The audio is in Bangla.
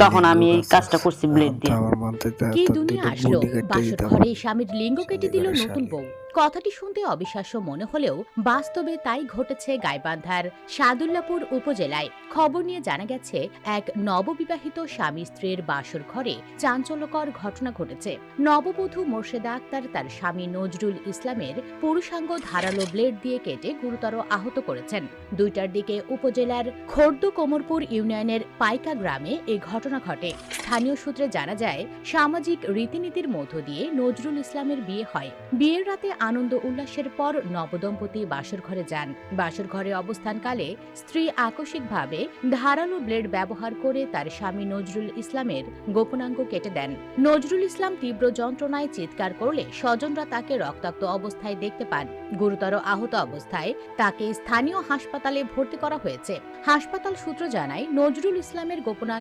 তখন আমি এই কাজটা করছি ব্লেড দিয়ে। কি দুনিয়া আসলো, বাসর ঘরে স্বামীর লিঙ্গ কেটে দিল নতুন বউ। কথাটি শুনতে অবিশ্বাস্য মনে হলেও বাস্তবে তাই ঘটেছে গাইবান্ধার সাদুল্লাপুর উপজেলায়। খবর নিয়ে জানা গেছে, এক নববিবাহিত স্বামী স্ত্রীর বাসর ঘরে চাঞ্চল্যকর ঘটনা ঘটেছে। নববধূ মোর্শেদা আক্তার তার স্বামী নজরুল ইসলামের পুরুষাঙ্গ ধারালো ব্লেড দিয়ে কেটে গুরুতর আহত করেছেন। 2টার দিকে উপজেলার খোর্দ কোমরপুর ইউনিয়নের পাইকা গ্রামে এই ঘটনা ঘটে। স্থানীয় সূত্রে জানা যায়, সামাজিক রীতিনীতির মধ্য দিয়ে নজরুল ইসলামের বিয়ে হয়। বিয়ের রাতে আনন্দ উল্লাসের পর নবদম্পতি বাসর ঘরে যান। বাসর ঘরে অবস্থানকালে স্ত্রী আকস্মিকভাবে ধারালো ব্লেড ব্যবহার করে তার স্বামী নজরুল ইসলামের গোপনাঙ্গ কেটে দেন। নজরুল ইসলাম তীব্র যন্ত্রণায় চিৎকার করলে স্বজনরা তাকে রক্তাক্ত অবস্থায় দেখতে পান। গুরুতর আহত অবস্থায় তাকে স্থানীয় হাসপাতালে ভর্তি করা হয়েছে। হাসপাতাল সূত্র জানায়, নজরুল ইসলামের গোপনাঙ্গ